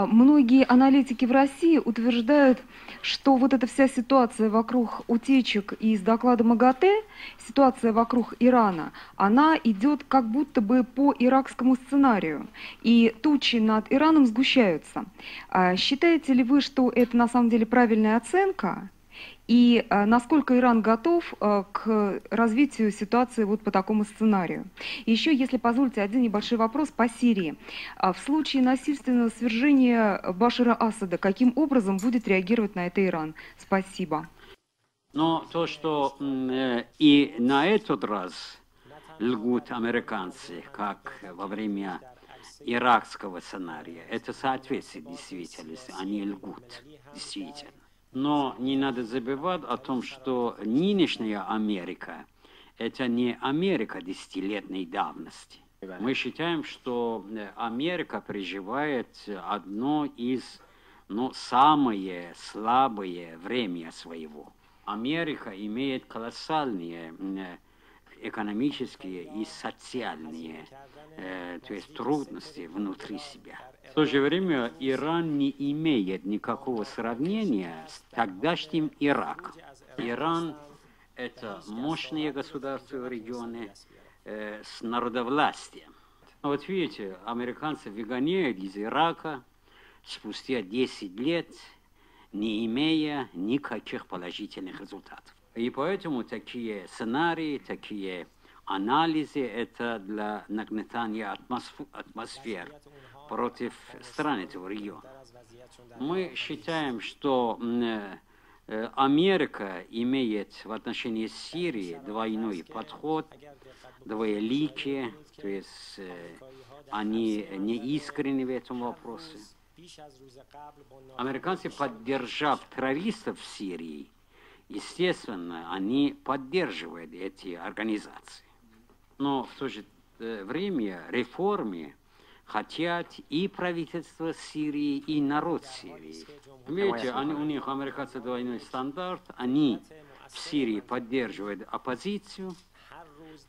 Многие аналитики в России утверждают, что вот эта вся ситуация вокруг утечек из доклада МАГАТЭ, ситуация вокруг Ирана, она идет как будто бы по иракскому сценарию, и тучи над Ираном сгущаются. Считаете ли вы, что это на самом деле правильная оценка? И насколько Иран готов к развитию ситуации вот по такому сценарию? И еще, если позволите, один небольшой вопрос по Сирии. В случае насильственного свержения Башара Асада, каким образом будет реагировать на это Иран? Спасибо. Но то, что и на этот раз лгут американцы, как во время иракского сценария, это соответствует действительности, они лгут, действительно. Но не надо забывать о том, что нынешняя Америка – это не Америка десятилетней давности. Мы считаем, что Америка переживает одно из самое слабое время своего. Америка имеет колоссальные экономические и социальные то есть трудности внутри себя. В то же время Иран не имеет никакого сравнения с тогдашним Ираком. Иран – это мощное государство в регионе с народовластием. Вот видите, американцы выгоняют из Ирака спустя 10 лет, не имея никаких положительных результатов. И поэтому такие сценарии, такие анализы – это для нагнетания атмосферы против стран этого региона. Мы считаем, что Америка имеет в отношении Сирии двойной подход, двоеликие, то есть они не искренни в этом вопросе. Американцы, поддержав террористов в Сирии, естественно, они поддерживают эти организации. Но в то же время реформы хотят и правительство Сирии, и народ Сирии. Видите, у них американцы двойной стандарт, они в Сирии поддерживают оппозицию,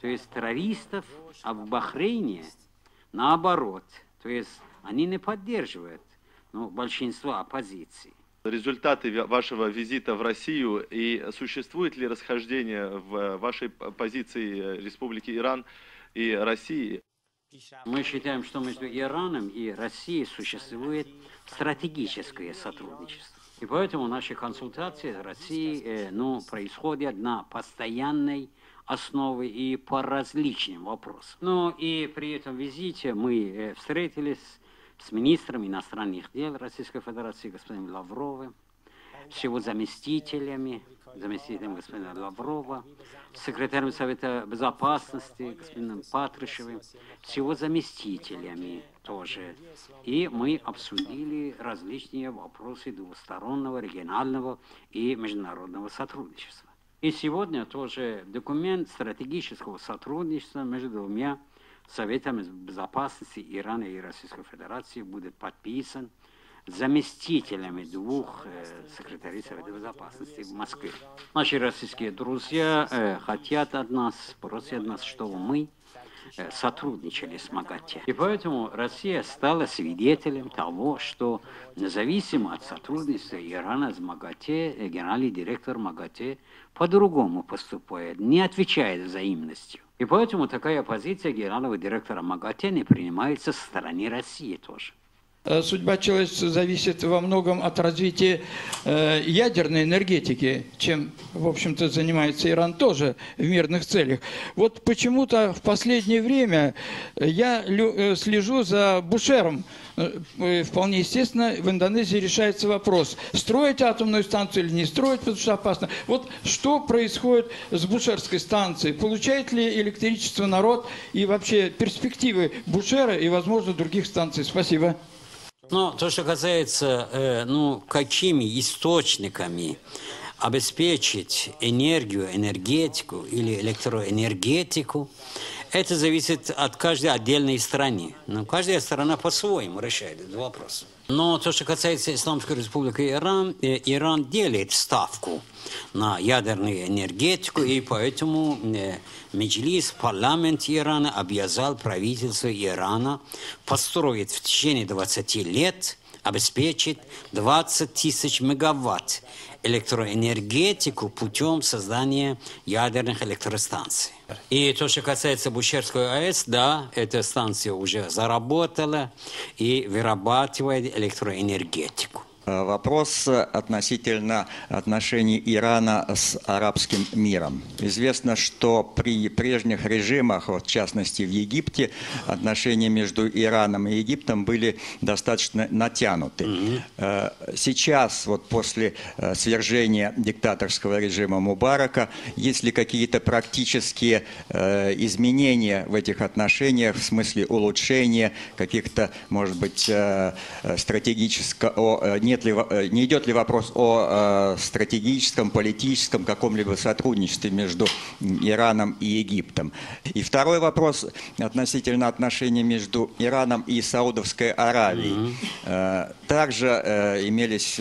то есть террористов, а в Бахрейне наоборот, то есть они не поддерживают большинство оппозиции. Результаты вашего визита в Россию и существует ли расхождение в вашей позиции Республики Иран и России? Мы считаем, что между Ираном и Россией существует стратегическое сотрудничество. И поэтому наши консультации с Россией происходят на постоянной основе и по различным вопросам. Но и при этом визите мы встретились с министром иностранных дел Российской Федерации господином Лавровым, с его заместителем господина Лаврова, с секретарем Совета Безопасности господином Патрушевым, с его заместителями тоже. И мы обсудили различные вопросы двустороннего, регионального и международного сотрудничества. И сегодня тоже документ стратегического сотрудничества между двумя Советами Безопасности Ирана и Российской Федерации будет подписан заместителями двух секретарей Совета Безопасности в Москве. Наши российские друзья хотят от нас, просят нас, чтобы мы сотрудничали с МАГАТЭ. И поэтому Россия стала свидетелем того, что независимо от сотрудничества Ирана с МАГАТЭ, генеральный директор МАГАТЭ по-другому поступает, не отвечает взаимностью. И поэтому такая позиция генерального директора МАГАТЭ не принимается со стороны России тоже. Судьба человечества зависит во многом от развития ядерной энергетики, чем, в общем-то, занимается Иран тоже в мирных целях. Вот почему-то в последнее время я слежу за Бушером. Вполне естественно, в Индонезии решается вопрос, строить атомную станцию или не строить, потому что опасно. Вот что происходит с Бушерской станцией? Получает ли электричество народ и вообще перспективы Бушера и, возможно, других станций? Спасибо. Но то, что касается, какими источниками обеспечить энергию, энергетику или электроэнергетику, это зависит от каждой отдельной страны. Но каждая страна по-своему решает этот вопрос. Но то, что касается Исламской Республики Иран, Иран делает ставку на ядерную энергетику, и поэтому Меджлис, парламент Ирана обязал правительство Ирана построить в течение 20 лет обеспечить 20 тысяч мегаватт электроэнергетику путем создания ядерных электростанций. И то, что касается Бушерской АЭС, да, эта станция уже заработала и вырабатывает электроэнергетику. Вопрос относительно отношений Ирана с арабским миром. Известно, что при прежних режимах, в частности в Египте, отношения между Ираном и Египтом были достаточно натянуты. Сейчас, вот после свержения диктаторского режима Мубарака, есть ли какие-то практические изменения в этих отношениях, в смысле улучшения каких-то, может быть, стратегического, не идет ли вопрос о стратегическом, политическом каком-либо сотрудничестве между Ираном и Египтом? И второй вопрос относительно отношений между Ираном и Саудовской Аравией. Также имелись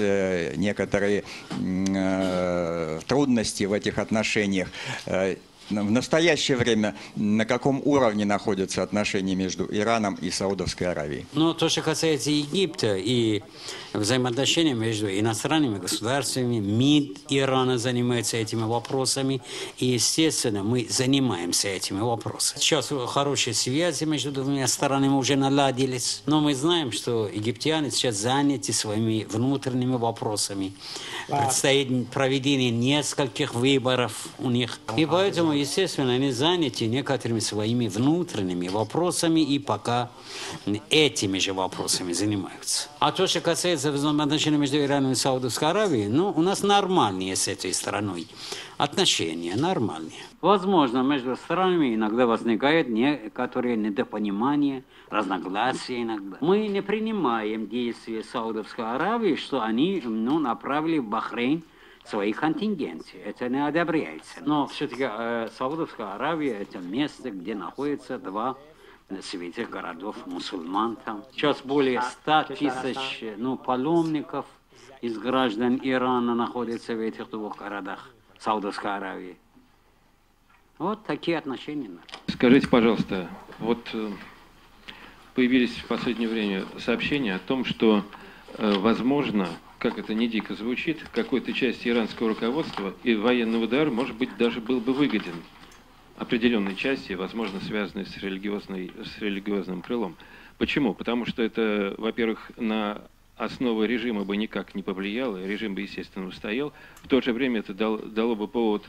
некоторые трудности в этих отношениях. В настоящее время на каком уровне находятся отношения между Ираном и Саудовской Аравией? Ну, то, что касается Египта и взаимоотношений между иностранными государствами, МИД Ирана занимается этими вопросами, и, естественно, мы занимаемся этими вопросами. Сейчас хорошие связи между двумя сторонами уже наладились, но мы знаем, что египтяне сейчас заняты своими внутренними вопросами. Предстоит проведение нескольких выборов у них, и поэтому, естественно, они заняты некоторыми своими внутренними вопросами и пока этими же вопросами занимаются. А то, что касается взаимоотношений между Ираном и Саудовской Аравией, ну, у нас нормальные с этой страной отношения, нормальные. Возможно, между странами иногда возникают некоторые недопонимания, разногласия иногда. Мы не принимаем действия Саудовской Аравии, что они направили в Бахрейн свои контингенты. Это не одобряется. Но все-таки Саудовская Аравия – это место, где находятся два святых городов мусульман. Там сейчас более 100 тысяч паломников из граждан Ирана находятся в этих двух городах Саудовской Аравии. Вот такие отношения. Скажите, пожалуйста, вот появились в последнее время сообщения о том, что, возможно, как это не дико звучит, какой-то части иранского руководства и военный удар, может быть, даже был бы выгоден определенной части, возможно, связанной с религиозным крылом. Почему? Потому что это, во-первых, на основу режима бы никак не повлияло, режим бы, естественно, устоял. В то же время это дало бы повод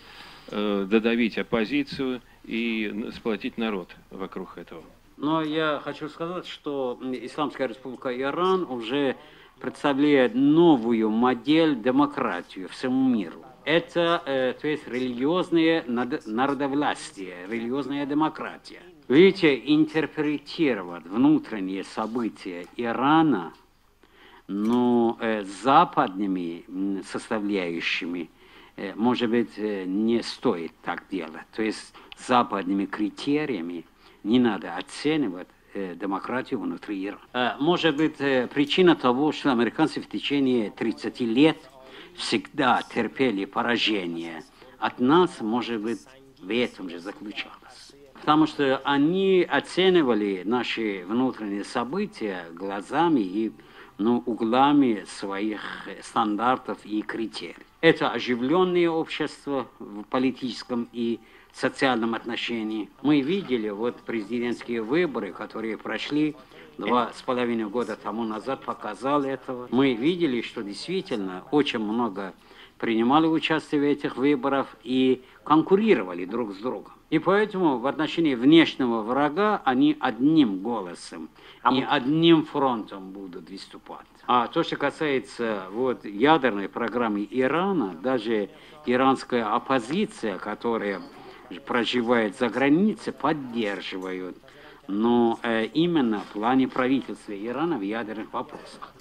додавить оппозицию и сплотить народ вокруг этого. Но я хочу сказать, что Исламская Республика Иран уже представляет новую модель демократии всему миру. Это, то есть, религиозное народовластие, религиозная демократия. Видите, интерпретировать внутренние события Ирана, западными составляющими, может быть, не стоит так делать. То есть, западными критериями не надо оценивать демократию внутри Ирана. Может быть, причина того, что американцы в течение 30 лет всегда терпели поражение от нас, может быть, в этом же заключалось. Потому что они оценивали наши внутренние события глазами и углами своих стандартов и критерий. Это оживленное общество в политическом и социальном отношении. Мы видели президентские выборы, которые прошли 2,5 года тому назад, показали этого. Мы видели, что действительно очень много принимали участие в этих выборах и конкурировали друг с другом. И поэтому в отношении внешнего врага они одним голосом и одним фронтом будут выступать. А то, что касается ядерной программы Ирана, даже иранская оппозиция, которая проживает за границей, поддерживают, но именно в плане правительства Ирана в ядерных вопросах.